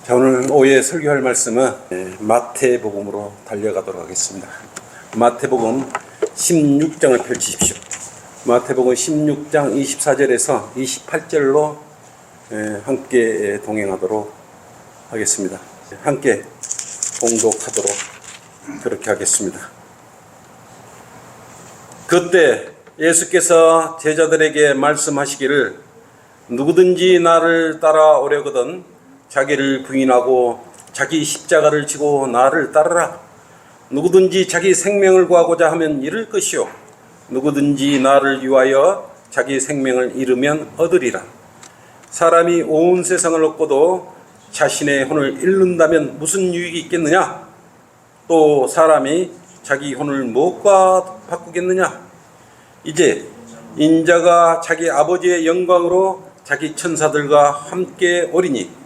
자, 오늘 오후에 설교할 말씀은 마태복음으로 달려가도록 하겠습니다. 마태복음 16장을 펼치십시오. 마태복음 16장 24절에서 28절로 함께 동행하도록 하겠습니다. 함께 봉독하도록 그렇게 하겠습니다. 그때 예수께서 제자들에게 말씀하시기를 누구든지 나를 따라오려거든 자기를 부인하고 자기 십자가를 지고 나를 따르라. 누구든지 자기 생명을 구하고자 하면 잃을 것이요 누구든지 나를 위하여 자기 생명을 잃으면 얻으리라. 사람이 온 세상을 얻고도 자신의 혼을 잃는다면 무슨 유익이 있겠느냐? 또 사람이 자기 혼을 무엇과 바꾸겠느냐? 이제 인자가 자기 아버지의 영광으로 자기 천사들과 함께 오리니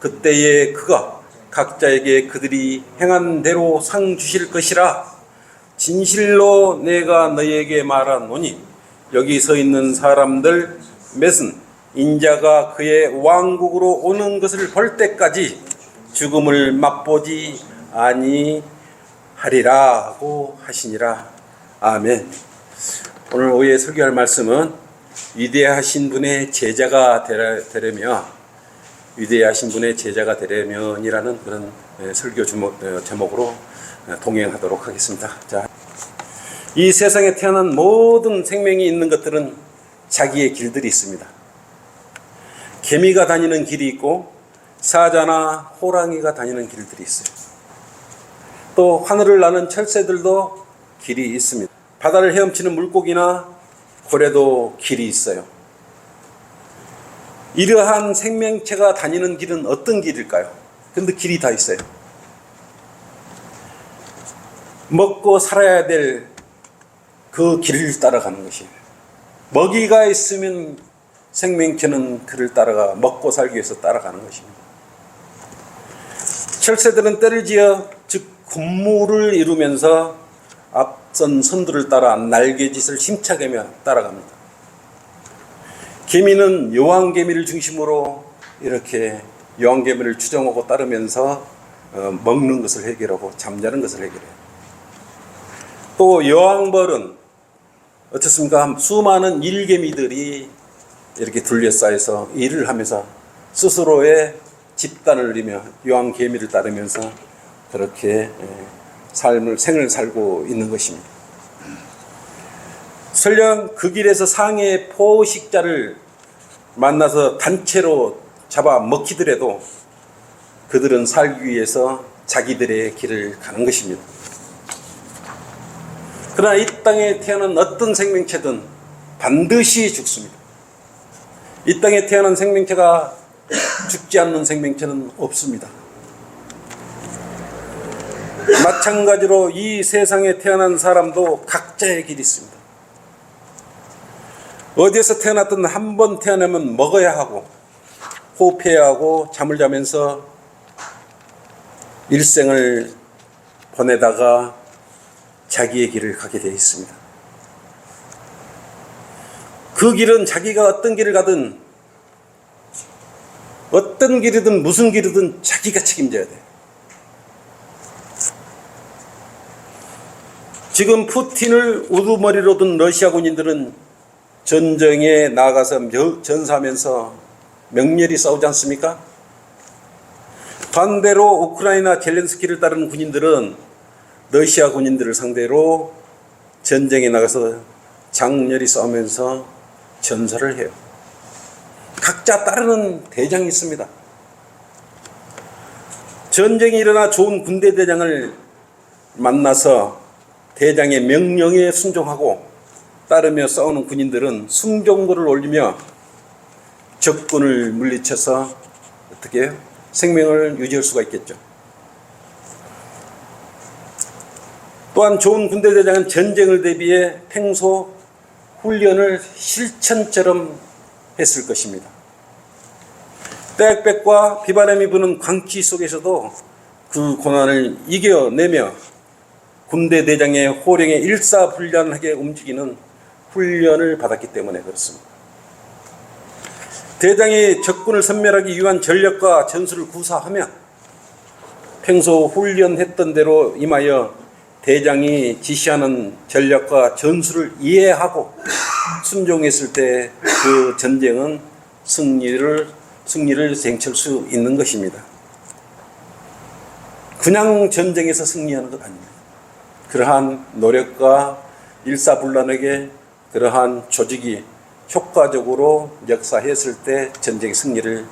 그때에 그가 각자에게 그들이 행한 대로 상 주실 것이라. 진실로 내가 너희에게 말하노니 여기 서 있는 사람들 몇은 인자가 그의 왕국으로 오는 것을 볼 때까지 죽음을 맛보지 아니하리라고 하시니라. 아멘. 오늘 오후에 설교할 말씀은 위대하신 분의 제자가 되려면이라는 그런 설교 제목으로 동행하도록 하겠습니다. 자, 이 세상에 태어난 모든 생명이 있는 것들은 자기의 길들이 있습니다. 개미가 다니는 길이 있고 사자나 호랑이가 다니는 길들이 있어요. 또 하늘을 나는 철새들도 길이 있습니다. 바다를 헤엄치는 물고기나 고래도 길이 있어요. 이러한 생명체가 다니는 길은 어떤 길일까요? 근데 길이 다 있어요. 먹고 살아야 될 그 길을 따라가는 것이에요. 먹이가 있으면 생명체는 그를 따라가 먹고 살기 위해서 따라가는 것입니다. 철새들은 떼를 지어 즉 군무를 이루면서 앞선 선두를 따라 날개짓을 힘차게 하며 따라갑니다. 개미는 여왕개미를 중심으로 이렇게 여왕개미를 추종하고 따르면서 먹는 것을 해결하고 잠자는 것을 해결해요. 또 여왕벌은 어떻습니까? 수많은 일개미들이 이렇게 둘러싸여서 일을 하면서 스스로의 집단을 이루며 여왕개미를 따르면서 그렇게 생을 살고 있는 것입니다. 설령 그 길에서 상해의 포식자를 만나서 단체로 잡아 먹히더라도 그들은 살기 위해서 자기들의 길을 가는 것입니다. 그러나 이 땅에 태어난 어떤 생명체든 반드시 죽습니다. 이 땅에 태어난 생명체가 죽지 않는 생명체는 없습니다. 마찬가지로 이 세상에 태어난 사람도 각자의 길이 있습니다. 어디에서 태어났든 한 번 태어나면 먹어야 하고 호흡해야 하고 잠을 자면서 일생을 보내다가 자기의 길을 가게 되어 있습니다. 그 길은 자기가 어떤 길을 가든 어떤 길이든 무슨 길이든 자기가 책임져야 돼요. 지금 푸틴을 우두머리로 둔 러시아 군인들은 전쟁에 나가서 전사하면서 맹렬히 싸우지 않습니까? 반대로 우크라이나 젤렌스키를 따르는 군인들은 러시아 군인들을 상대로 전쟁에 나가서 장렬히 싸우면서 전사를 해요. 각자 따르는 대장이 있습니다. 전쟁이 일어나 좋은 군대 대장을 만나서 대장의 명령에 순종하고 따르며 싸우는 군인들은 승종고를 올리며 적군을 물리쳐서 어떻게 해요? 생명을 유지할 수가 있겠죠. 또한 좋은 군대 대장은 전쟁을 대비해 평소 훈련을 실천처럼 했을 것입니다. 떼약볕과 비바람이 부는 광기 속에서도 그 고난을 이겨내며 군대 대장의 호령에 일사불란하게 움직이는 훈련을 받았기 때문에 그렇습니다. 대장이 적군을 섬멸하기 위한 전력과 전술을 구사하면 평소 훈련했던 대로 임하여 대장이 지시하는 전략과 전술을 이해하고 순종했을 때 그 전쟁은 승리를 쟁취할 수 있는 것입니다. 그냥 전쟁에서 승리하는 것 아닙니다. 그러한 노력과 일사불란하게 그러한 조직이 효과적으로 역사했을 때 전쟁의 승리를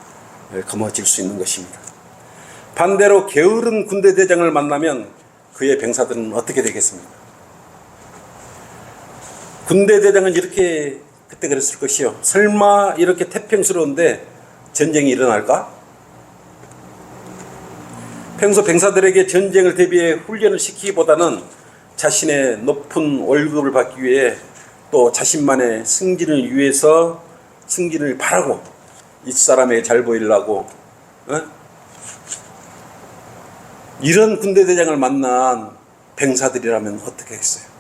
거머쥘 수 있는 것입니다. 반대로 게으른 군대 대장을 만나면 그의 병사들은 어떻게 되겠습니까? 군대 대장은 이렇게 그때 그랬을 것이요. 설마 이렇게 태평스러운데 전쟁이 일어날까? 평소 병사들에게 전쟁을 대비해 훈련을 시키기보다는 자신의 높은 월급을 받기 위해 또 자신만의 승진을 위해서 승진을 바라고 윗사람에게 잘 보이려고 이런 군대 대장을 만난 병사들이라면 어떻게 했어요?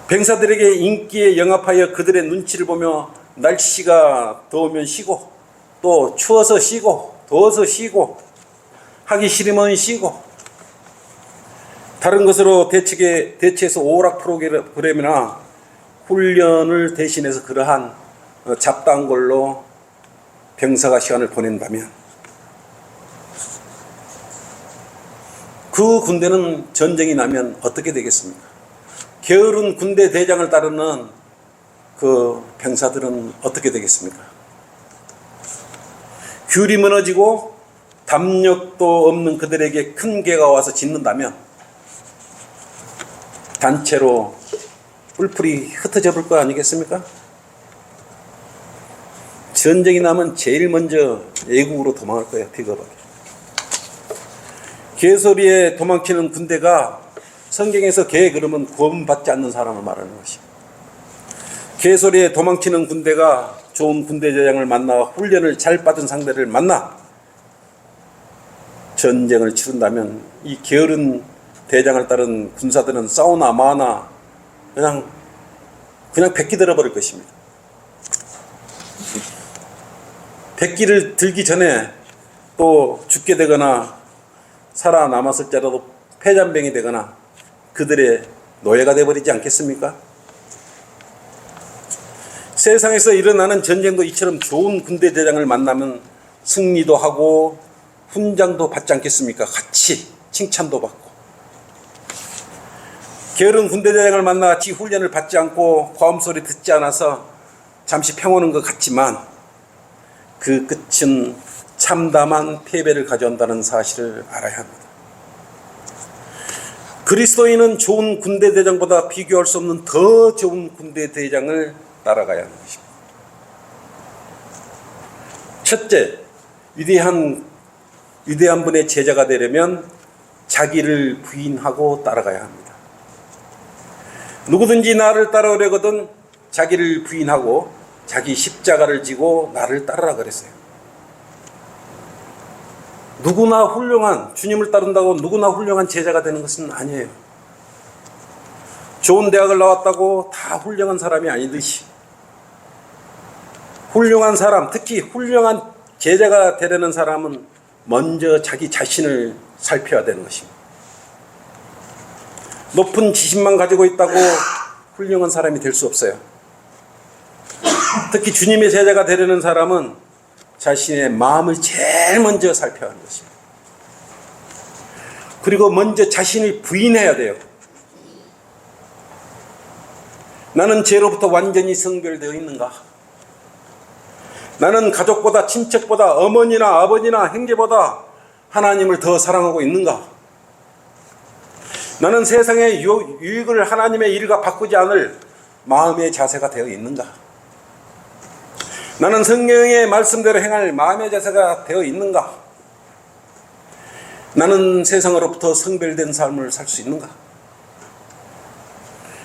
병사들에게 인기에 영합하여 그들의 눈치를 보며 날씨가 더우면 쉬고 또 추워서 쉬고 더워서 쉬고 하기 싫으면 쉬고 다른 것으로 대체해서 오락 프로그램이나 훈련을 대신해서 그러한 잡다한 걸로 병사가 시간을 보낸다면 그 군대는 전쟁이 나면 어떻게 되겠습니까? 게으른 군대 대장을 따르는 그 병사들은 어떻게 되겠습니까? 귤이 무너지고 담력도 없는 그들에게 큰 개가 와서 짖는다면 단체로 뿔뿔이 흩어져 볼 거 아니겠습니까? 전쟁이 나면 제일 먼저 외국으로 도망갈 거예요. 비겁하게. 개소리에 도망치는 군대가 성경에서 개 그러면 구원받지 않는 사람을 말하는 것입니다. 개소리에 도망치는 군대가 좋은 군대 대장을 만나 훈련을 잘 받은 상대를 만나 전쟁을 치른다면 이 게으른 대장을 따른 군사들은 싸우나 마나 그냥 백기 들어버릴 것입니다. 백기를 들기 전에 또 죽게 되거나 살아남았을지라도 패잔병이 되거나 그들의 노예가 되어버리지 않겠습니까? 세상에서 일어나는 전쟁도 이처럼 좋은 군대 대장을 만나면 승리도 하고 훈장도 받지 않겠습니까? 같이 칭찬도 받고. 게으른 군대 대장을 만나 같이 훈련을 받지 않고 과음소리 듣지 않아서 잠시 평오는 것 같지만 그 끝은 참담한 패배를 가져온다는 사실을 알아야 합니다. 그리스도인은 좋은 군대 대장보다 비교할 수 없는 더 좋은 군대 대장을 따라가야 하는 것입니다. 첫째, 위대한 분의 제자가 되려면 자기를 부인하고 따라가야 합니다. 누구든지 나를 따라오려거든 자기를 부인하고 자기 십자가를 지고 나를 따르라 그랬어요. 누구나 훌륭한 주님을 따른다고 누구나 훌륭한 제자가 되는 것은 아니에요. 좋은 대학을 나왔다고 다 훌륭한 사람이 아니듯이 훌륭한 사람, 특히 훌륭한 제자가 되려는 사람은 먼저 자기 자신을 살펴야 되는 것입니다. 높은 지식만 가지고 있다고 훌륭한 사람이 될 수 없어요. 특히 주님의 제자가 되려는 사람은 자신의 마음을 제일 먼저 살펴야 하는 것입니다. 그리고 먼저 자신을 부인해야 돼요. 나는 죄로부터 완전히 성별되어 있는가? 나는 가족보다 친척보다 어머니나 아버지나 형제보다 하나님을 더 사랑하고 있는가? 나는 세상의 유익을 하나님의 일과 바꾸지 않을 마음의 자세가 되어 있는가? 나는 성경의 말씀대로 행할 마음의 자세가 되어 있는가? 나는 세상으로부터 성별된 삶을 살 수 있는가?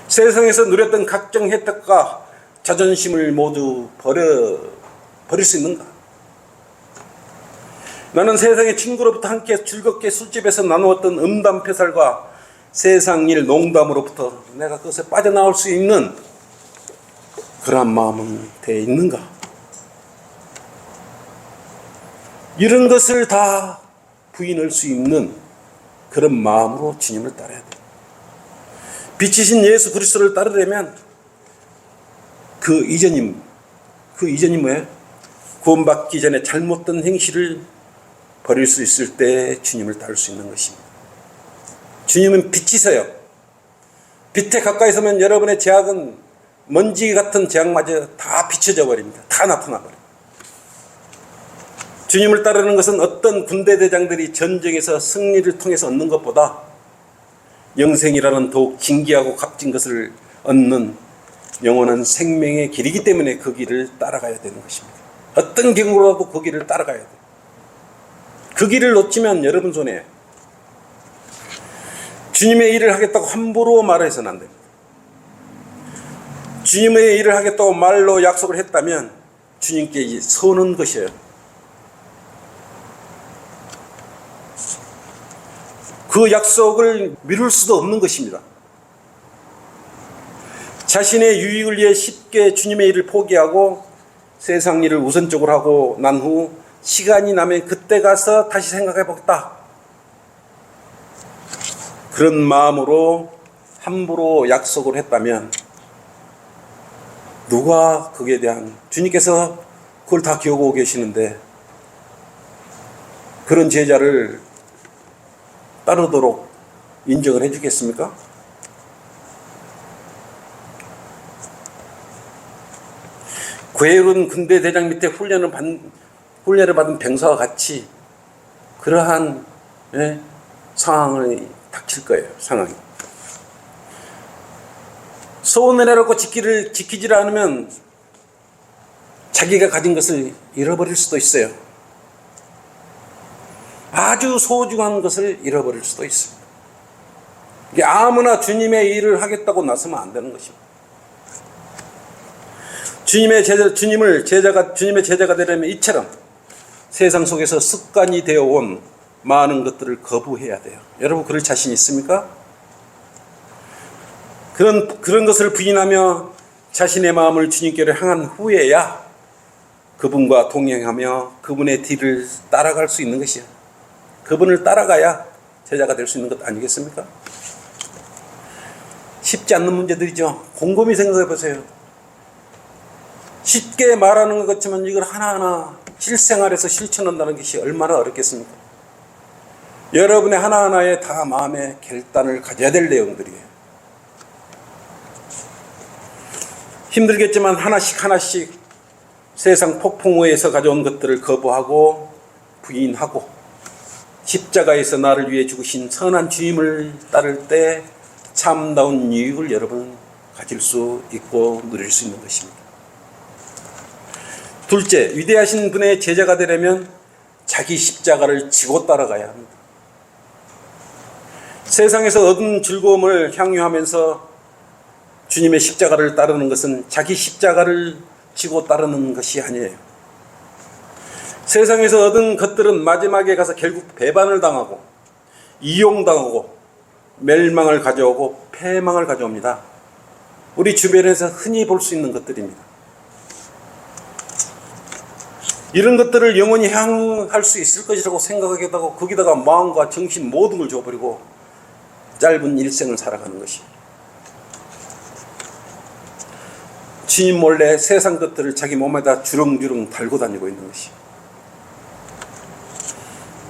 세상에서 누렸던 각종 혜택과 자존심을 모두 버릴 수 있는가? 나는 세상의 친구로부터 함께 즐겁게 술집에서 나누었던 음담패살과 세상 일 농담으로부터 내가 그것에 빠져나올 수 있는 그러한 마음은 되어 있는가? 이런 것을 다 부인할 수 있는 그런 마음으로 주님을 따라야 돼요. 빛이신 예수 그리스도를 따르려면 그 이전이 뭐예요? 구원받기 전에 잘못된 행실을 버릴 수 있을 때 주님을 따를 수 있는 것입니다. 주님은 빛이세요. 빛에 가까이 서면 여러분의 죄악은 먼지 같은 죄악마저 다 비춰져 버립니다. 다 나타나 버립니다. 주님을 따르는 것은 어떤 군대 대장들이 전쟁에서 승리를 통해서 얻는 것보다 영생이라는 더욱 진귀하고 값진 것을 얻는 영원한 생명의 길이기 때문에 그 길을 따라가야 되는 것입니다. 어떤 경우라도 그 길을 따라가야 돼요. 그 길을 놓치면 여러분 손에 주님의 일을 하겠다고 함부로 말해서는 안 됩니다. 주님의 일을 하겠다고 말로 약속을 했다면 주님께 서는 것이에요. 그 약속을 미룰 수도 없는 것입니다. 자신의 유익을 위해 쉽게 주님의 일을 포기하고 세상 일을 우선적으로 하고 난 후 시간이 나면 그때 가서 다시 생각해 보겠다. 그런 마음으로 함부로 약속을 했다면 누가 거기에 대한 주님께서 그걸 다 기억하고 계시는데 그런 제자를 따르도록 인정을 해주겠습니까? 괴로운 군대 대장 밑에 훈련을 받은 병사와 같이 그러한 상황이 닥칠 거예요. 상황이. 소원을 해놓고 지키지 않으면 자기가 가진 것을 잃어버릴 수도 있어요. 아주 소중한 것을 잃어버릴 수도 있습니다. 이게 아무나 주님의 일을 하겠다고 나서면 안 되는 것입니다. 주님의 제자가 되려면 이처럼 세상 속에서 습관이 되어온 많은 것들을 거부해야 돼요. 여러분 그럴 자신 있습니까? 그런 것을 부인하며 자신의 마음을 주님께로 향한 후에야 그분과 동행하며 그분의 뒤를 따라갈 수 있는 것이야. 그분을 따라가야 제자가 될 수 있는 것 아니겠습니까? 쉽지 않는 문제들이죠. 곰곰이 생각해 보세요. 쉽게 말하는 것 같지만 이걸 하나하나 실생활에서 실천한다는 것이 얼마나 어렵겠습니까? 여러분의 하나하나에 다 마음의 결단을 가져야 될 내용들이에요. 힘들겠지만 하나씩 세상 폭풍우에서 가져온 것들을 거부하고 부인하고 십자가에서 나를 위해 죽으신 선한 주님을 따를 때 참다운 유익을 여러분 가질 수 있고 누릴 수 있는 것입니다. 둘째, 위대하신 분의 제자가 되려면 자기 십자가를 지고 따라가야 합니다. 세상에서 얻은 즐거움을 향유하면서 주님의 십자가를 따르는 것은 자기 십자가를 지고 따르는 것이 아니에요. 세상에서 얻은 것들은 마지막에 가서 결국 배반을 당하고 이용당하고 멸망을 가져오고 패망을 가져옵니다. 우리 주변에서 흔히 볼 수 있는 것들입니다. 이런 것들을 영원히 향할 수 있을 것이라고 생각하기도 하고 거기다가 마음과 정신 모든 걸 줘버리고 짧은 일생을 살아가는 것이 주님 몰래 세상 것들을 자기 몸에다 주렁주렁 달고 다니고 있는 것이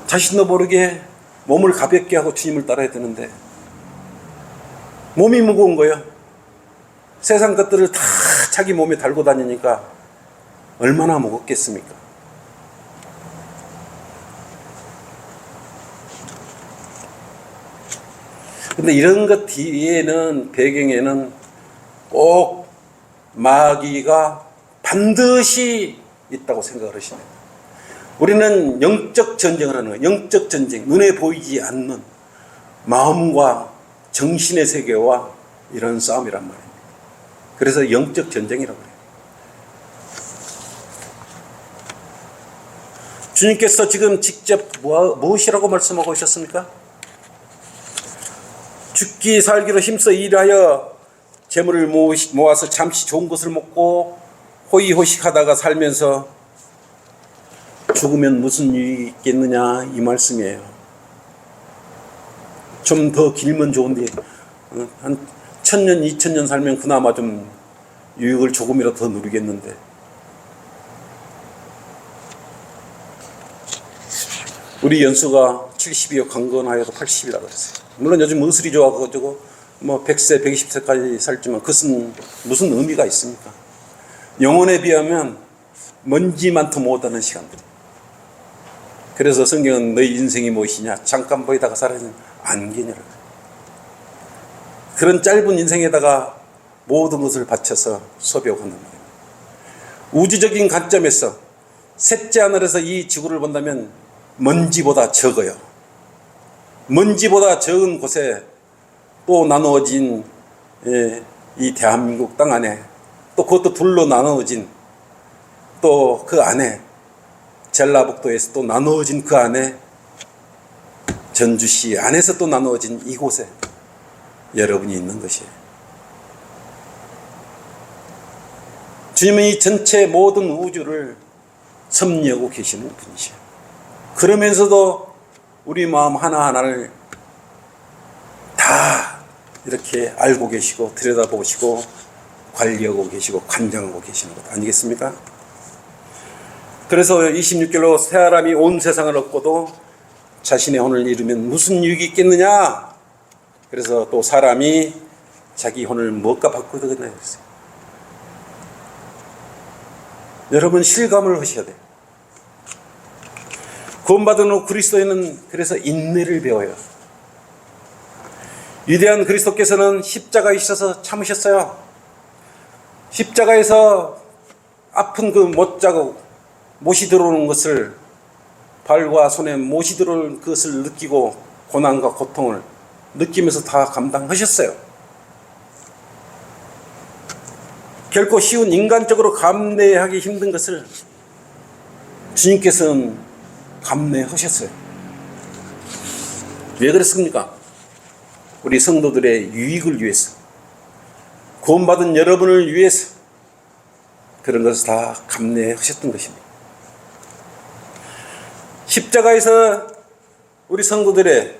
자신도 모르게 몸을 가볍게 하고 주님을 따라야 되는데 몸이 무거운 거예요. 세상 것들을 다 자기 몸에 달고 다니니까 얼마나 무겁겠습니까? 근데 이런 것 뒤에는 배경에는 꼭 마귀가 반드시 있다고 생각을 하시네요. 우리는 영적 전쟁을 하는 거예요. 영적 전쟁, 눈에 보이지 않는 마음과 정신의 세계와 이런 싸움이란 말입니다. 그래서 영적 전쟁이라고 해요. 주님께서 지금 직접 무엇이라고 말씀하고 오셨습니까? 죽기 살기로 힘써 일하여 재물을 모아서 잠시 좋은 것을 먹고 호의호식하다가 살면서 죽으면 무슨 유익이 있겠느냐 이 말씀이에요. 좀 더 길면 좋은데 한 1000년 2000년 살면 그나마 좀 유익을 조금이라도 더 누리겠는데, 우리 연수가 70이요 강건하여도 80이라 그랬어요. 물론 요즘 의술이 좋아가지고 뭐 100세 120세까지 살지만 그것은 무슨 의미가 있습니까? 영혼에 비하면 먼지만도 못하는 시간들. 그래서 성경은 너희 인생이 무엇이냐, 잠깐 보이다가 사라지는 안개니라. 그런 짧은 인생에다가 모든 것을 바쳐서 소비하는 거예요. 우주적인 관점에서 셋째 하늘에서 이 지구를 본다면 먼지보다 적어요. 먼지보다 적은 곳에 또 나누어진 이 대한민국 땅 안에, 또 그것도 둘로 나누어진, 또 그 안에 전라북도에서 또 나누어진 그 안에 전주시 안에서 또 나누어진 이곳에 여러분이 있는 것이에요. 주님은 이 전체 모든 우주를 섭리하고 계시는 분이시에요. 그러면서도 우리 마음 하나하나를 다 이렇게 알고 계시고 들여다보시고 관리하고 계시고 관장하고 계시는 것 아니겠습니까? 그래서 26절로 새 사람이 온 세상을 얻고도 자신의 혼을 잃으면 무슨 유익이 있겠느냐. 그래서 또 사람이 자기 혼을 무엇과 바꾸느냐 했어요. 여러분 실감을 하셔야 돼요. 구원받은 후 그리스도인은 그래서 인내를 배워요. 위대한 그리스도께서는 십자가에 있어서 참으셨어요. 십자가에서 아픈 그 못자국, 못이 들어오는 것을, 발과 손에 못이 들어오는 것을 느끼고 고난과 고통을 느끼면서 다 감당하셨어요. 결코 쉬운, 인간적으로 감내하기 힘든 것을 주님께서는 감내하셨어요. 왜 그랬습니까? 우리 성도들의 유익을 위해서, 구원받은 여러분을 위해서 그런 것을 다 감내하셨던 것입니다. 십자가에서 우리 성도들의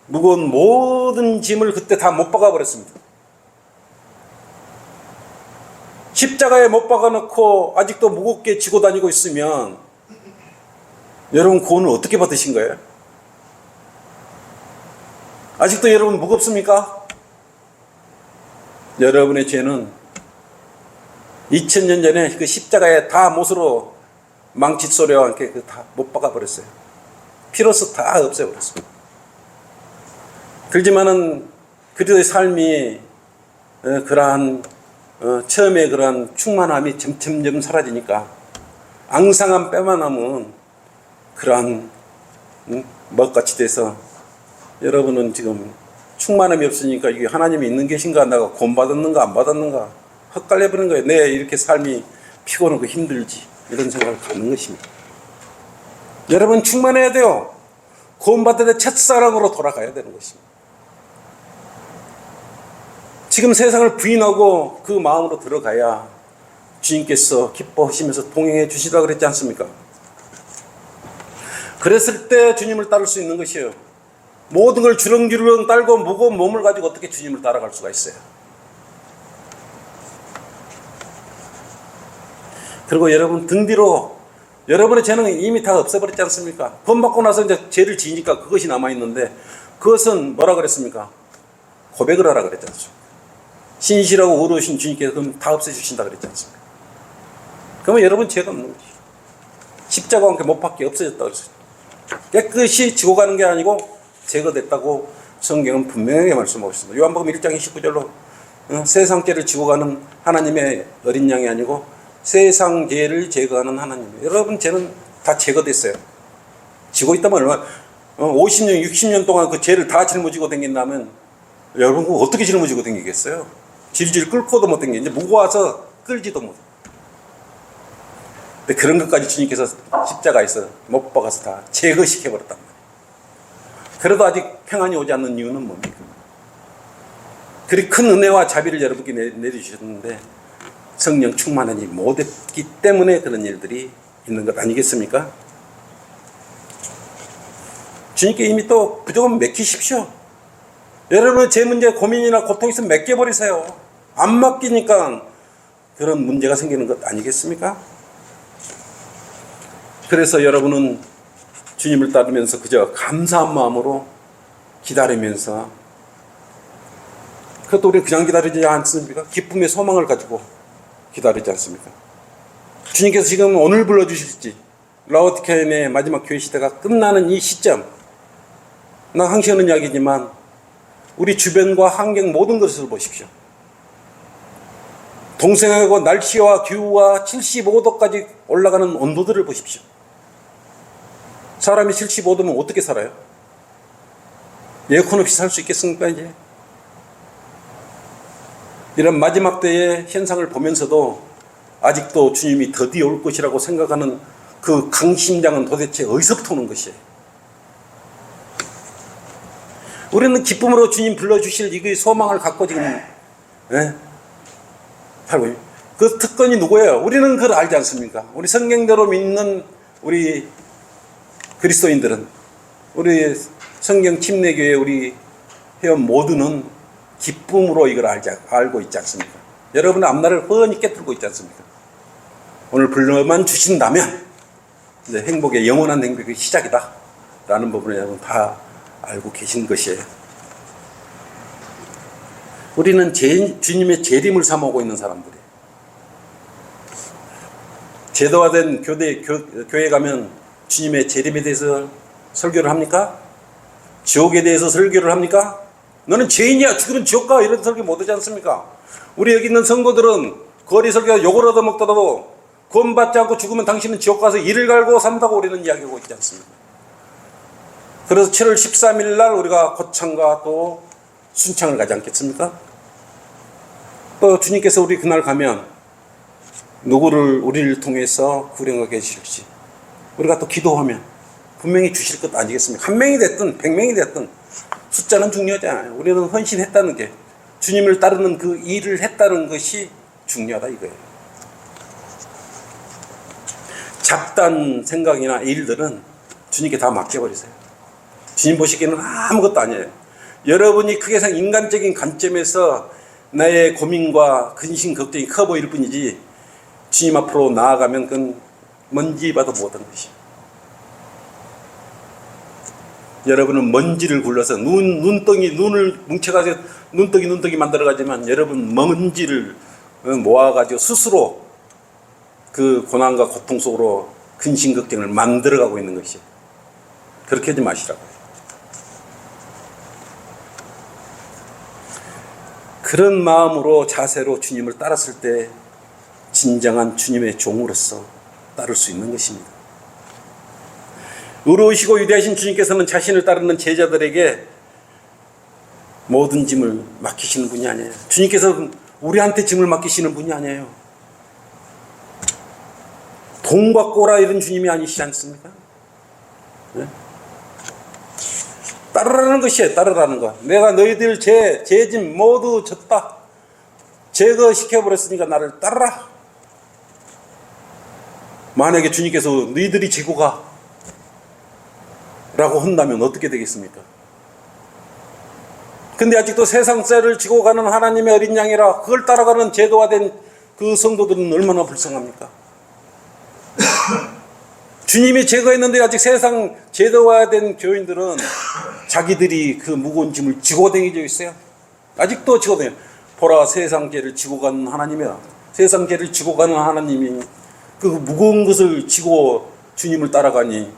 무거운 모든 짐을 그때 다 못 박아 버렸습니다. 십자가에 못 박아 놓고 아직도 무겁게 지고 다니고 있으면 여러분 구원을 어떻게 받으신 거예요? 아직도 여러분 무겁습니까? 여러분의 죄는 2000년 전에 그 십자가에 다 못으로 망칫소리와 함께 다 못 박아 버렸어요. 피로써 다 없애버렸습니다. 그렇지만은 그리스도의 삶이 그러한 처음에 그러한 충만함이 점점 사라지니까 앙상한 뼈만 남은 그러한 먹같이 돼서 여러분은 지금 충만함이 없으니까 이게 하나님이 있는 계신가, 내가 구원받았는가 안 받았는가 헛갈려 버리는 거예요. 내 이렇게 삶이 피곤하고 힘들지, 이런 생각을 갖는 것입니다. 여러분 충만해야 돼요. 구원받을 때 첫사랑으로 돌아가야 되는 것입니다. 지금 세상을 부인하고 그 마음으로 들어가야 주님께서 기뻐하시면서 동행해 주시라고 그랬지 않습니까? 그랬을 때 주님을 따를 수 있는 것이에요. 모든 걸 주렁주렁 딸고 무거운 몸을 가지고 어떻게 주님을 따라갈 수가 있어요? 그리고 여러분 등 뒤로 여러분의 죄는 이미 다 없애버렸지 않습니까? 구원받고 나서 이제 죄를 지니까 그것이 남아있는데, 그것은 뭐라 그랬습니까? 고백을 하라 그랬지 않습니까? 신실하고 의로우신 주님께서 그럼 다 없애주신다 그랬지 않습니까? 그러면 여러분 죄가 없는 거지. 십자가와 함께 못 박게 없어졌다 그랬어요. 깨끗이 지고 가는 게 아니고 제거됐다고 성경은 분명하게 말씀하고 있습니다. 요한복음 1장 29절로 세상 죄를 지고 가는 하나님의 어린 양이 아니고 세상 죄를 제거하는 하나님. 여러분 죄는 다 제거됐어요. 지고 있다면 얼마나 50년 60년 동안 그 죄를 다 짊어지고 다닌다면 여러분 그거 어떻게 짊어지고 다니겠어요? 질질 끌고도 못 다니게, 이제 무거워서 끌지도 못. 근데 그런 것까지 주님께서 십자가에서 못 박아서 다 제거시켜버렸단 말이에요. 그래도 아직 평안이 오지 않는 이유는 뭡니까? 그리 큰 은혜와 자비를 여러분께 내려주셨는데 성령 충만하지 못했기 때문에 그런 일들이 있는 것 아니겠습니까? 주님께 이미 또 부족하면 맡기십시오. 여러분 제 문제 고민이나 고통 있으면 맡겨버리세요. 안 맡기니까 그런 문제가 생기는 것 아니겠습니까? 그래서 여러분은 주님을 따르면서 그저 감사한 마음으로 기다리면서, 그것도 우리 그냥 기다리지 않습니까? 기쁨의 소망을 가지고 기다리지 않습니까? 주님께서 지금 오늘 불러주실지, 라오디케아의 마지막 교회 시대가 끝나는 이 시점, 난 항상 하는 이야기지만 우리 주변과 환경 모든 것을 보십시오. 동생하고 날씨와 기후와 75도까지 올라가는 온도들을 보십시오. 사람이 75도면 어떻게 살아요? 에어컨 없이 살 수 있겠습니까? 이제 이런 마지막 때의 현상을 보면서도 아직도 주님이 더디 올 것이라고 생각하는 그 강심장은 도대체 어디서부터 오는 것이에요? 우리는 기쁨으로 주님 불러주실 이 소망을 갖고 지금 살고 있어요. 그 특권이 누구예요? 우리는 그걸 알지 않습니까? 우리 성경대로 믿는 우리 그리스도인들은, 우리 성경 침례교회 우리 회원 모두는 기쁨으로 이걸 알고 있지 않습니까? 여러분의 앞날을 훤히 깨뜨리고 있지 않습니까? 오늘 불러만 주신다면 이제 행복의 영원한 행복의 시작이다 라는 부분을 여러분 다 알고 계신 것이에요. 우리는 주님의 재림을 사모하고 있는 사람들이에요. 제도화된 교회 가면 주님의 재림에 대해서 설교를 합니까? 지옥에 대해서 설교를 합니까? 너는 죄인이야, 죽으면 지옥 가, 이런 설교 못하지 않습니까? 우리 여기 있는 성도들은 거리 설교가 욕을 얻어먹더라도 구원받지 않고 죽으면 당신은 지옥 가서 이를 갈고 산다고 우리는 이야기하고 있지 않습니까? 그래서 7월 13일 날 우리가 고창과 또 순창을 가지 않겠습니까? 또 주님께서 우리 그날 가면 누구를 우리를 통해서 구령하게 해주실지 우리가 또 기도하면 분명히 주실 것 아니겠습니까? 한 명이 됐든 100명이 됐든 숫자는 중요하지 않아요. 우리는 헌신했다는 게, 주님을 따르는 그 일을 했다는 것이 중요하다 이거예요. 잡다한 생각이나 일들은 주님께 다 맡겨버리세요. 주님 보시기에는 아무것도 아니에요. 여러분이 크게 생각, 인간적인 관점에서 나의 고민과 근심, 걱정이 커 보일 뿐이지 주님 앞으로 나아가면 그건 먼지 봐도 못한 것이에요. 여러분은 먼지를 굴러서 눈을 뭉쳐가지고 눈떡이 만들어가지만 여러분 먼지를 모아가지고 스스로 그 고난과 고통 속으로 근심 걱정을 만들어가고 있는 것이에요. 그렇게 하지 마시라고요. 그런 마음으로 자세로 주님을 따랐을 때 진정한 주님의 종으로서 따를 수 있는 것입니다. 의로우시고 위대하신 주님께서는 자신을 따르는 제자들에게 모든 짐을 맡기시는 분이 아니에요. 주님께서 우리한테 짐을 맡기시는 분이 아니에요. 돈과 꼬라 이런 주님이 아니시지 않습니까? 네? 따르라는 것이에요. 따르라는 거. 내가 너희들 제 짐 모두 졌다, 제거시켜버렸으니까 나를 따르라. 만약에 주님께서 너희들이 지고 가 라고 한다면 어떻게 되겠습니까? 근데 아직도 세상 쌀을 지고 가는 하나님의 어린 양이라 그걸 따라가는 제도화된 그 성도들은 얼마나 불쌍합니까? 주님이 제거했는데 아직 세상 제도화된 교인들은 자기들이 그 무거운 짐을 지고 다니고 있어요. 아직도 지고 다녀요. 보라, 세상 죄를 지고 가는 하나님이야. 세상 죄를 지고 가는 하나님이 그 무거운 것을 지고 주님을 따라가니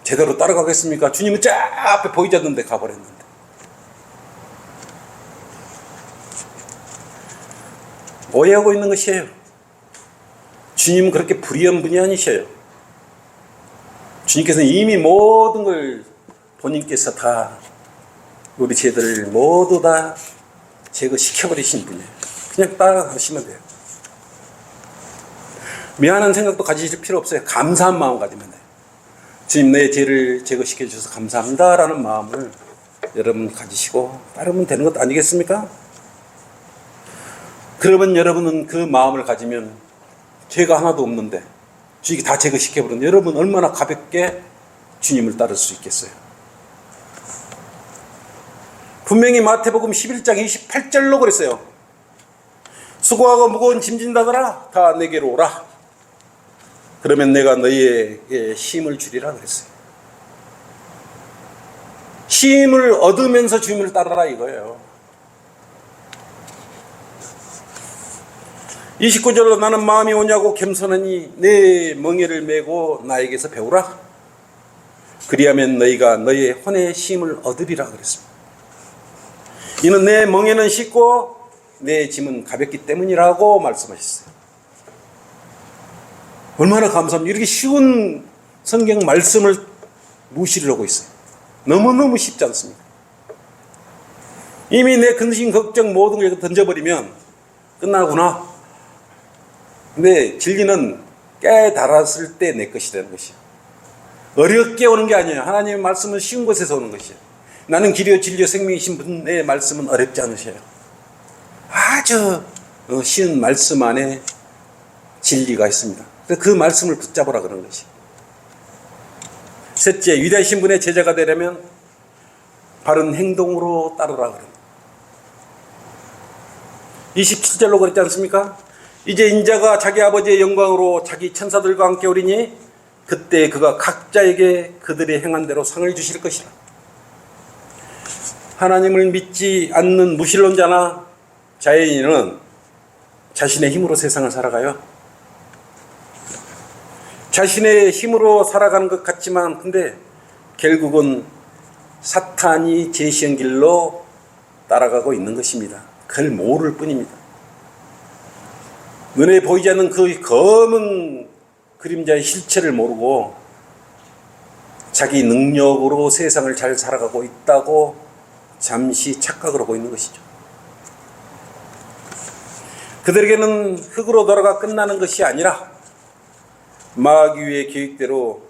제대로 따라가겠습니까? 주님은 저 앞에 보이지 않는데 가버렸는데. 오해하고 있는 것이에요. 주님은 그렇게 불의한 분이 아니셔요. 주님께서는 이미 모든 걸 본인께서 다 우리 죄들을 모두 다 제거시켜버리신 분이에요. 그냥 따라가시면 돼요. 미안한 생각도 가지실 필요 없어요. 감사한 마음 가지면 돼요. 주님, 내 죄를 제거시켜 주셔서 감사합니다 라는 마음을 여러분 가지시고 따르면 되는 것 아니겠습니까? 그러면 여러분은 그 마음을 가지면 죄가 하나도 없는데 주님이 다 제거시켜버리는데 여러분 얼마나 가볍게 주님을 따를 수 있겠어요? 분명히 마태복음 11장 28절로 그랬어요. 수고하고 무거운 짐진 자들아 다 내게로 오라. 그러면 내가 너희에게 쉼을 주리라 그랬어요. 쉼을 얻으면서 주님을 따르라 이거예요. 29절로 나는 마음이 오냐고 겸손하니 내 멍에를 메고 나에게서 배우라. 그리하면 너희가 너희의 혼의 쉼을 얻으리라 그랬습니다. 이는 내 멍에는 쉽고 내 짐은 가볍기 때문이라고 말씀하셨어요. 얼마나 감사합니다. 이렇게 쉬운 성경 말씀을 무시를 하고 있어요. 너무너무 쉽지 않습니다. 이미 내 근심, 걱정 모든 걸 던져버리면 끝나구나. 근데 진리는 깨달았을 때 내 것이 되는 것이에요. 어렵게 오는 게 아니에요. 하나님의 말씀은 쉬운 곳에서 오는 것이에요. 나는 길이요 진리요 생명이신 분의 말씀은 어렵지 않으셔요. 아주 쉬운 말씀 안에 진리가 있습니다. 그래서 그 말씀을 붙잡으라 그런 것이에요. 셋째, 위대하신 분의 제자가 되려면 바른 행동으로 따르라 그럽니다. 27절로 그랬지 않습니까? 이제 인자가 자기 아버지의 영광으로 자기 천사들과 함께 오리니 그때 그가 각자에게 그들의 행한 대로 상을 주실 것이라. 하나님을 믿지 않는 무신론자나 자연인은 자신의 힘으로 세상을 살아가요. 자신의 힘으로 살아가는 것 같지만 근데 결국은 사탄이 제시한 길로 따라가고 있는 것입니다. 그걸 모를 뿐입니다. 눈에 보이지 않는 그 검은 그림자의 실체를 모르고 자기 능력으로 세상을 잘 살아가고 있다고 잠시 착각을 하고 있는 것이죠. 그들에게는 흙으로 돌아가 끝나는 것이 아니라 마귀의 계획대로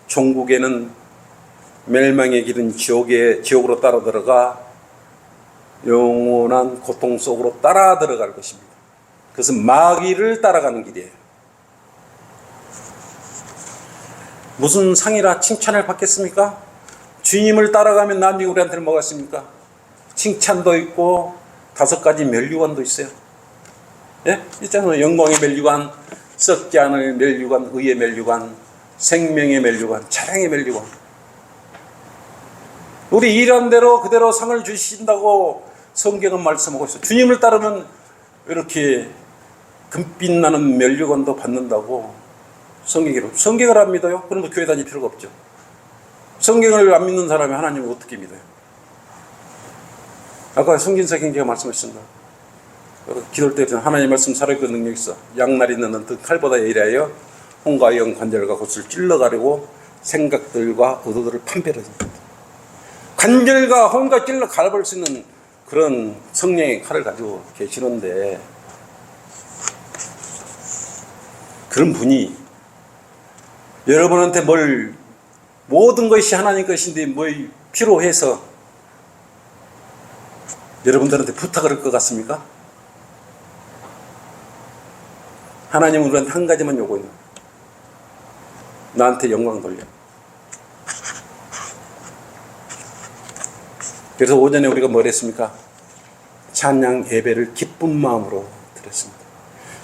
종국에는 멸망의 길은 지옥으로 따라 들어가 영원한 고통 속으로 따라 들어갈 것입니다. 그것은 마귀를 따라가는 길이에요. 무슨 상이라 칭찬을 받겠습니까? 주님을 따라가면 남이 우리한테는 뭐가 있습니까? 칭찬도 있고 5가지 면류관도 있어요. 예? 있잖아요. 영광의 면류관, 썩지 않을 면류관, 의의 면류관, 생명의 면류관, 찬양의 면류관. 우리 일한 대로 그대로 상을 주신다고 성경은 말씀하고 있어요. 주님을 따르면 이렇게 금빛 나는 면류관도 받는다고 성경을 안 믿어요? 그럼 교회 다닐 필요가 없죠. 성경을 안 믿는 사람이 하나님을 어떻게 믿어요? 아까 성경사 경제가 말씀하셨습니다. 기도할 때 하나님 말씀 살아있고 능력이 있어. 양날이 넣는 듯 칼보다 예리하여 혼과 영 관절과 곳을 찔러가려고 생각들과 의도들을 판별해줍니다. 관절과 혼과 찔러 갈아버릴 수 있는 그런 성령의 칼을 가지고 계시는데 그런 분이 여러분한테 모든 것이 하나님 것인데 뭘 필요해서 여러분들한테 부탁을 할 것 같습니까? 하나님은 우리한테 한 가지만 요구해요. 나한테 영광 돌려. 그래서 오전에 우리가 뭘 했습니까? 찬양 예배를 기쁜 마음으로 드렸습니다.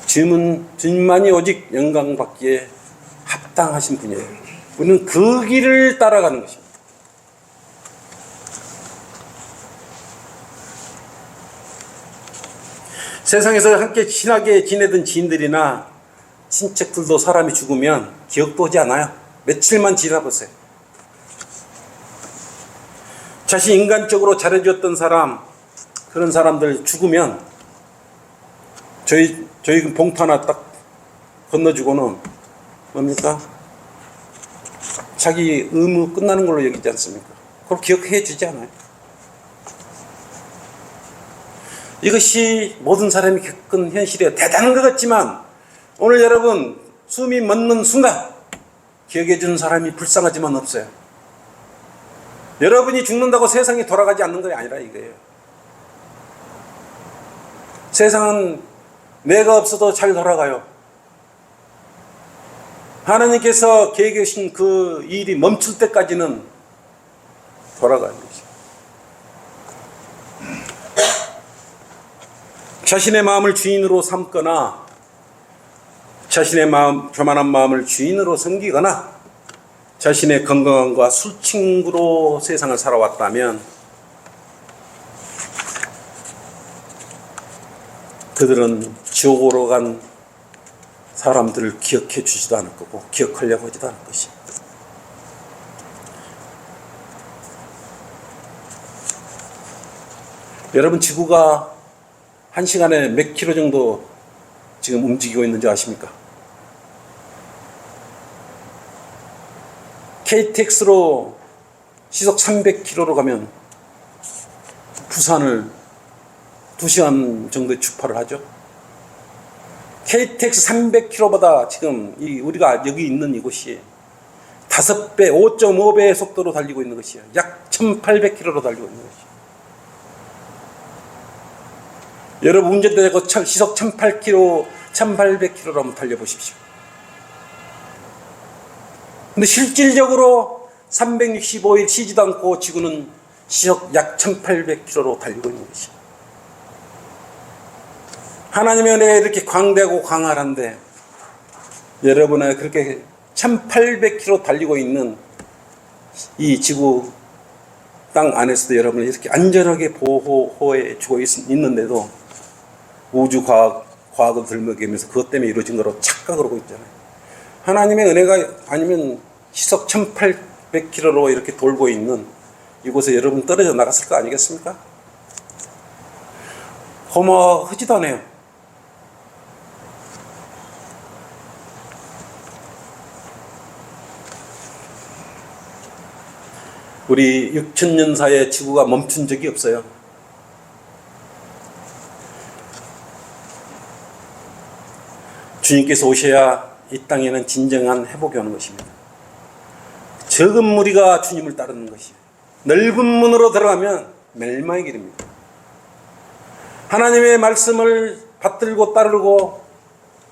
주님만이 오직 영광 받기에 합당하신 분이에요. 우리는 그 길을 따라가는 것입니다. 세상에서 함께 친하게 지내던 지인들이나 친척들도 사람이 죽으면 기억도 오지 않아요. 며칠만 지나보세요. 자신 인간적으로 잘해줬던 사람, 그런 사람들 죽으면 저희 봉투 하나 딱 건너주고는 뭡니까? 자기 의무 끝나는 걸로 여기지 않습니까? 그걸 기억해 주지 않아요. 이것이 모든 사람이 겪은 현실이에요. 대단한 것 같지만 오늘 여러분 숨이 멎는 순간 기억해 주는 사람이 불쌍하지만 없어요. 여러분이 죽는다고 세상이 돌아가지 않는 것이 아니라 이거예요. 세상은 내가 없어도 잘 돌아가요. 하나님께서 계획하신 그 일이 멈출 때까지는 돌아가는 것이죠. 자신의 마음을 주인으로 삼거나 자신의 마음, 교만한 마음을 주인으로 섬기거나 자신의 건강함과 술친구로 세상을 살아왔다면 그들은 지옥으로 간 사람들을 기억해 주지도 않을 거고 기억하려고 하지도 않을 것이. 여러분, 지구가 한 시간에 몇 킬로 정도 지금 움직이고 있는지 아십니까? KTX로 시속 300km로 가면 부산을 2시간 정도의 주파를 하죠. KTX 300km보다 지금 우리가 여기 있는 이곳이 5배, 5.5배의 속도로 달리고 있는 것이에요. 약 1800km로 달리고 있는 것이에요. 여러분, 운전대고 시속 1800km, 1800km로 한번 달려보십시오. 근데 실질적으로 365일 쉬지도 않고 지구는 시속 약 1800km로 달리고 있는 것이에요. 하나님의 은혜가 이렇게 광대하고 광활한데 여러분은 그렇게 1800km 달리고 있는 이 지구 땅 안에서도 여러분이 이렇게 안전하게 보호해 주고 있는데도 우주과학을 들먹이면서 그것 때문에 이루어진 거로 착각을 하고 있잖아요. 하나님의 은혜가 아니면 시속 1800km로 이렇게 돌고 있는 이곳에 여러분 떨어져 나갔을 거 아니겠습니까? 고마워하지도 않아요. 우리 6000년 사이에 지구가 멈춘 적이 없어요. 주님께서 오셔야 이 땅에는 진정한 회복이 오는 것입니다. 적은 무리가 주님을 따르는 것이에요. 넓은 문으로 들어가면 멸망의 길입니다. 하나님의 말씀을 받들고 따르고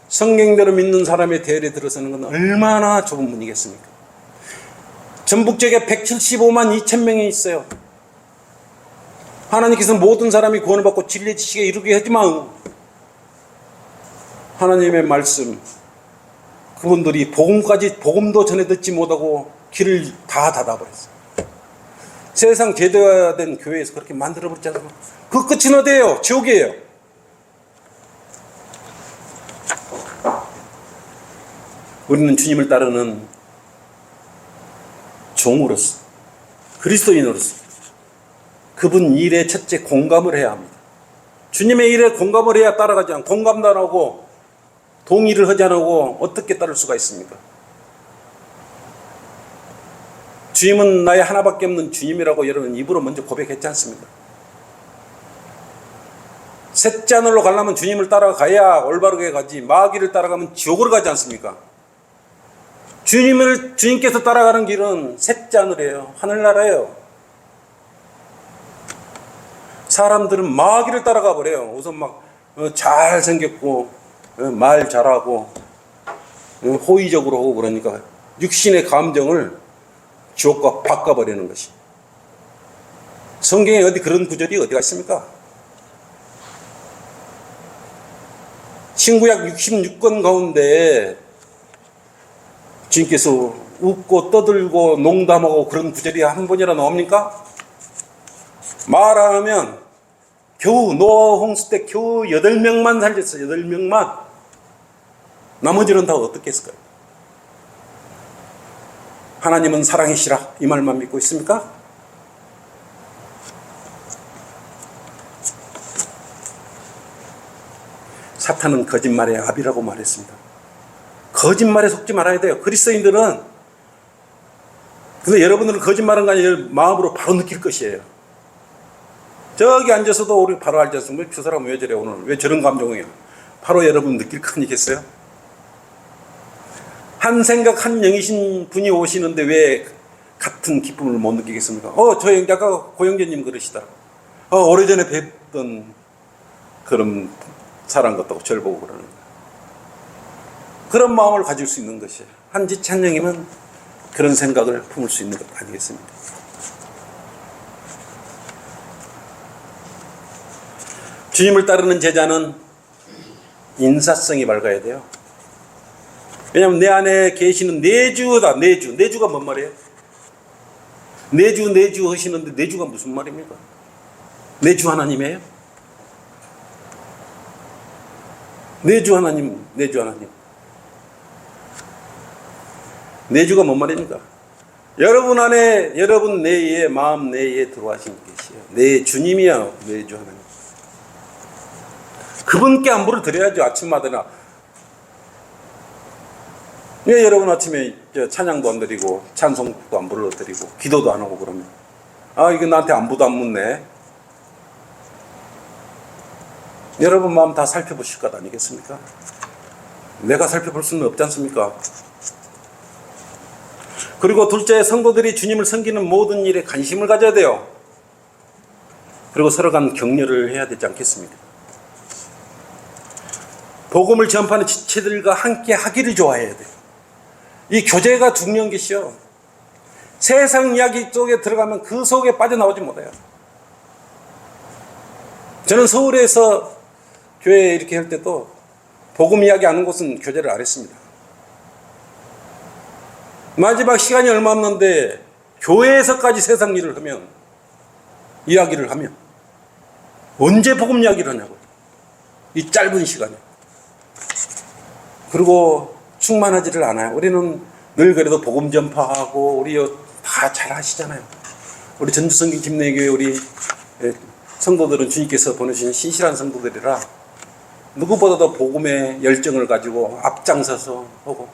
성경대로 믿는 사람의 대열에 들어서는 건 얼마나 좁은 문이겠습니까? 전북지역에 175만 2천 명이 있어요. 하나님께서 모든 사람이 구원을 받고 진리의 지식에 이르게 하지만 하나님의 말씀, 그분들이 복음도 전해 듣지 못하고 길을 다 닫아버렸어요. 세상 제대화된 교회에서 그렇게 만들어버렸지 않습니까? 그 끝은 어디예요? 지옥이에요. 우리는 주님을 따르는 종으로서, 그리스도인으로서 그분 일에 첫째 공감을 해야 합니다. 주님의 일에 공감을 해야 따라가지 않고, 공감도 안 하고 동의를 하지 않고 어떻게 따를 수가 있습니까? 주님은 나의 하나밖에 없는 주님이라고 여러분 입으로 먼저 고백했지 않습니까? 셋째 하늘로 가려면 주님을 따라가야 올바르게 가지, 마귀를 따라가면 지옥으로 가지 않습니까? 주님께서 따라가는 길은 셋째 하늘이에요. 하늘나라예요. 사람들은 마귀를 따라가 버려요. 우선 막 잘생겼고 말 잘하고 호의적으로 하고 그러니까 육신의 감정을 지옥과 바꿔버리는 것이. 성경에 어디 그런 구절이 어디가 있습니까? 신구약 66권 가운데 주님께서 웃고 떠들고 농담하고 그런 구절이 한 번이나 나옵니까? 말 안 하면 겨우 노아 홍수 때 겨우 8명만 살렸어요. 8명만. 나머지는 다 어떻게 했을까요? 하나님은 사랑이시라 이 말만 믿고 있습니까? 사탄은 거짓말의 아비라고 말했습니다. 거짓말에 속지 말아야 돼요. 그리스도인들은, 근데 여러분들은 거짓말한 거 아니라 마음으로 바로 느낄 것이에요. 저기 앉아서도 우리 바로 알지 않습니까? 저 사람 왜 저래 오늘? 왜 저런 감정이에요? 바로 여러분 느낄 거 아니겠어요? 한 생각 한 영이신 분이 오시는데 왜 같은 기쁨을 못 느끼겠습니까? 저 아까 고영재님 그러시더라. 오래전에 뵙던 그런 사람 같다고 저를 보고 그러는 거예요. 그런 마음을 가질 수 있는 것이에요. 한지 찬영이면 그런 생각을 품을 수 있는 것 아니겠습니까? 주님을 따르는 제자는 인사성이 밝아야 돼요. 왜냐하면 내 안에 계시는 내주다. 내주가 뭔 말이에요? 내주 하시는데 내주가 무슨 말입니까? 내주 하나님이에요? 내주 하나님. 내주가 뭔 말입니까? 여러분 안에, 여러분 내에, 마음 내에 들어와신 계시요. 내 주님이야, 내주 하나님. 그분께 안부를 드려야죠, 아침마다나. 왜 여러분 아침에 찬양도 안 드리고, 찬송도 안 불러드리고, 기도도 안 하고 그러면? 아, 이거 나한테 안부도 안 묻네. 여러분 마음 다 살펴보실 것 아니겠습니까? 내가 살펴볼 수는 없지 않습니까? 그리고 둘째, 성도들이 주님을 섬기는 모든 일에 관심을 가져야 돼요. 그리고 서로 간 격려를 해야 되지 않겠습니까? 복음을 전파하는 지체들과 함께 하기를 좋아해야 돼요. 이 교제가 중요한 것이요. 세상 이야기 속에 들어가면 그 속에 빠져나오지 못해요. 저는 서울에서 교회 이렇게 할 때도 복음 이야기 하는 곳은 교제를 안 했습니다. 마지막 시간이 얼마 없는데 교회에서까지 세상 일을 하면, 이야기를 하면 언제 복음 이야기를 하냐고요. 이 짧은 시간에. 그리고 충만하지를 않아요. 우리는 늘 그래도 복음 전파하고 우리 다 잘 하시잖아요. 우리 전주성경 김내교회 우리 성도들은 주님께서 보내주신 신실한 성도들이라 누구보다도 복음의 열정을 가지고 앞장서서 하고,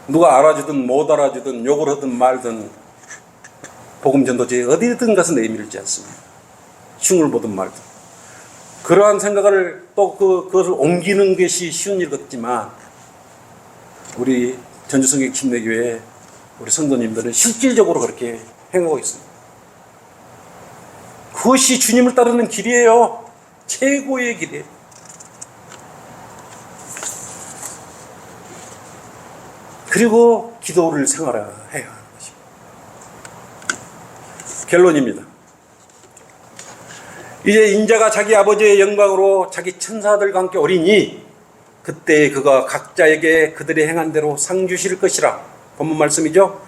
누가 알아주든 못 알아주든 욕을 하든 말든 복음 전도지에 어디든 가서 내밀지 않습니다. 흉을 보든 말든. 그러한 생각을 또 그것을 옮기는 것이 쉬운 일 같지만, 우리 전주성경 김내교회 우리 성도님들은 실질적으로 그렇게 행하고 있습니다. 그것이 주님을 따르는 길이에요. 최고의 길이에요. 그리고 기도를 생활해야 하는 것입니다. 결론입니다. 이제 인자가 자기 아버지의 영광으로 자기 천사들과 함께 오리니 그때 그가 각자에게 그들의 행한 대로 상 주실 것이라. 본문 말씀이죠.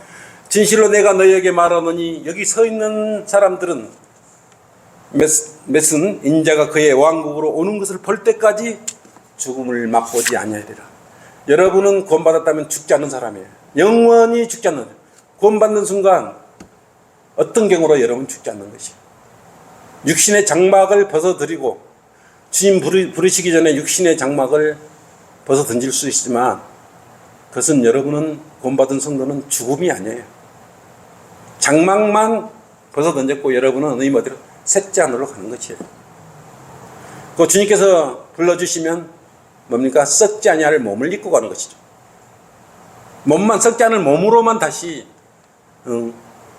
진실로 내가 너희에게 말하노니 여기 서 있는 사람들은 몇은 인자가 그의 왕국으로 오는 것을 볼 때까지 죽음을 맛보지 아니하리라. 여러분은 구원받았다면 죽지 않는 사람이에요. 영원히 죽지 않는, 구원받는 순간 어떤 경우로 여러분 죽지 않는 것이에요. 육신의 장막을 벗어드리고, 주님 부르시기 전에 육신의 장막을 벗어 던질 수 있지만 그것은 여러분은, 구원받은 성도는 죽음이 아니에요. 장막만 벗어 던졌고 여러분은 어디로? 셋째 하늘로 가는 것이에요. 그 주님께서 불러주시면 뭡니까? 썩지 아니할 몸을 입고 가는 것이죠. 몸만 썩지 않을 몸으로만 다시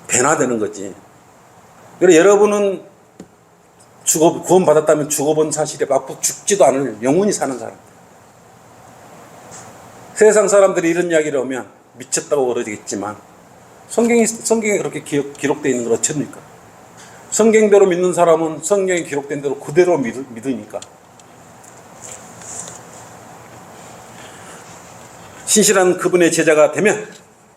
변화되는 거지. 그래서 여러분은 구원받았다면 죽어본 사실에 맞고 죽지도 않을 영원히 사는 사람. 세상 사람들이 이런 이야기를 하면 미쳤다고 그러겠지만 성경에 그렇게 기록되어 있는 걸 어쩝니까? 성경대로 믿는 사람은 성경에 기록된 대로 그대로 믿으니까. 신실한 그분의 제자가 되면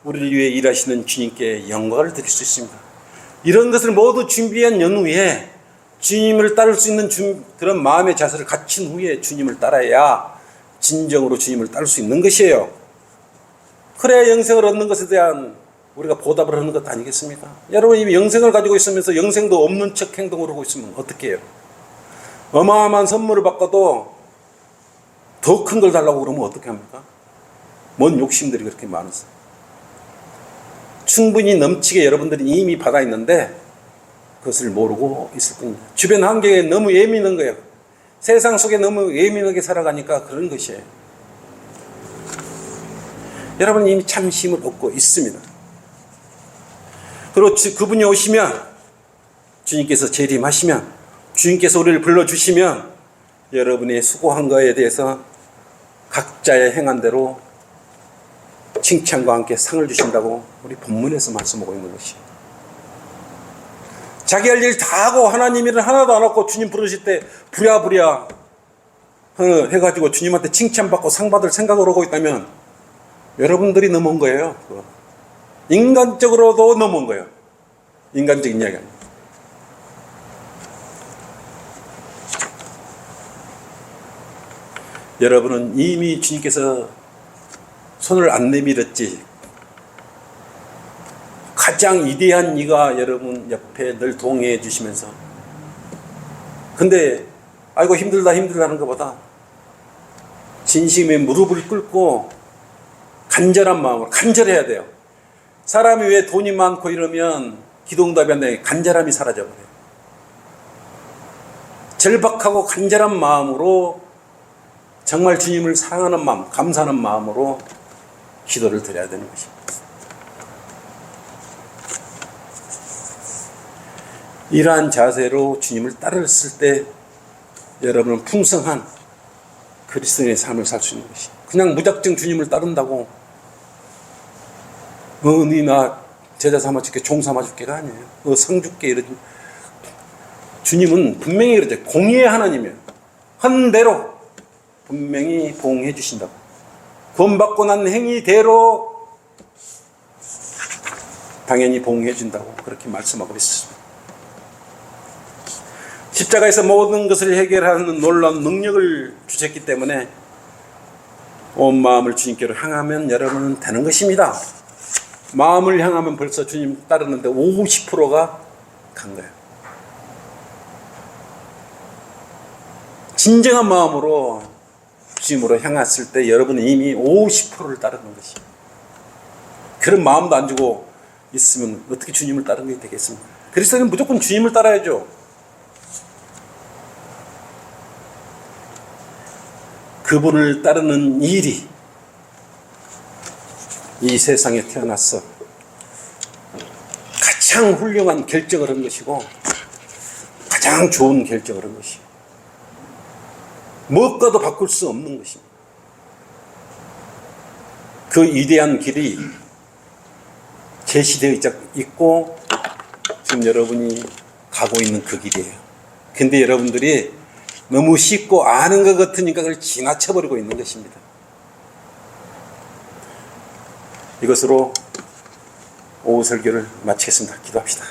우리를 위해 일하시는 주님께 영광을 드릴 수 있습니다. 이런 것을 모두 준비한 연후에 주님을 따를 수 있는 그런 마음의 자세를 갖춘 후에 주님을 따라야 진정으로 주님을 따를 수 있는 것이에요. 그래야 영생을 얻는 것에 대한 우리가 보답을 하는 것 아니겠습니까? 여러분 이미 영생을 가지고 있으면서 영생도 없는 척 행동을 하고 있으면 어떻게 해요? 어마어마한 선물을 받고도 더 큰 걸 달라고 그러면 어떻게 합니까? 뭔 욕심들이 그렇게 많으세요? 충분히 넘치게 여러분들이 이미 받아 있는데 그것을 모르고 있을 뿐입니다. 주변 환경에 너무 예민한 거예요. 세상 속에 너무 예민하게 살아가니까 그런 것이에요. 여러분 이미 참 힘을 얻고 있습니다. 그리고 그분이 오시면, 주님께서 재림하시면, 주님께서 우리를 불러주시면 여러분이 수고한 거에 대해서 각자의 행한 대로 칭찬과 함께 상을 주신다고 우리 본문에서 말씀하고 있는 것이에요. 자기 할 일 다 하고 하나님 일은 하나도 안 하고 주님 부르실 때 부랴부랴 해가지고 주님한테 칭찬받고 상 받을 생각을 하고 있다면 여러분들이 넘어온 거예요. 인간적으로도 넘어온 거예요. 인간적인 이야기 아니에요. 여러분은 이미 주님께서 손을 안 내밀었지. 가장 위대한 이가 여러분 옆에 늘 동행해 주시면서, 근데 아이고 힘들다는 것보다 진심의 무릎을 꿇고 간절한 마음으로, 간절해야 돼요. 사람이 왜 돈이 많고 이러면 기도응답이 안 되냐, 간절함이 사라져버려요. 절박하고 간절한 마음으로 정말 주님을 사랑하는 마음, 감사하는 마음으로 기도를 드려야 되는 것입니다. 이러한 자세로 주님을 따랐을 때 여러분은 풍성한 그리스도인의 삶을 살 수 있는 것입니다. 그냥 무작정 주님을 따른다고 나 제자 삼아줄게, 종 삼아줄게가 아니에요. 상 줄게 이러지. 주님은 분명히 그러죠. 공의의 하나님이에요. 한 대로 분명히 보응해 주신다고. 구원받고 난 행위대로 당연히 보응해 준다고 그렇게 말씀하고 있습니다. 십자가에서 모든 것을 해결하는 놀라운 능력을 주셨기 때문에 온 마음을 주님께로 향하면 여러분은 되는 것입니다. 마음을 향하면 벌써 주님 따르는데 50%가 간 거예요. 진정한 마음으로 주님으로 향했을 때 여러분은 이미 50%를 따르는 것이에요. 그런 마음도 안 주고 있으면 어떻게 주님을 따르는 게 되겠습니까? 그리스도는 무조건 주님을 따라야죠. 그분을 따르는 일이 이 세상에 태어나서 가장 훌륭한 결정을 한 것이고 가장 좋은 결정을 한 것이에요. 무엇과도 바꿀 수 없는 것입니다. 그 위대한 길이 제시되어 있고 지금 여러분이 가고 있는 그 길이에요. 근데 여러분들이 너무 쉽고 아는 것 같으니까 그걸 지나쳐버리고 있는 것입니다. 이것으로 오후 설교를 마치겠습니다. 기도합시다.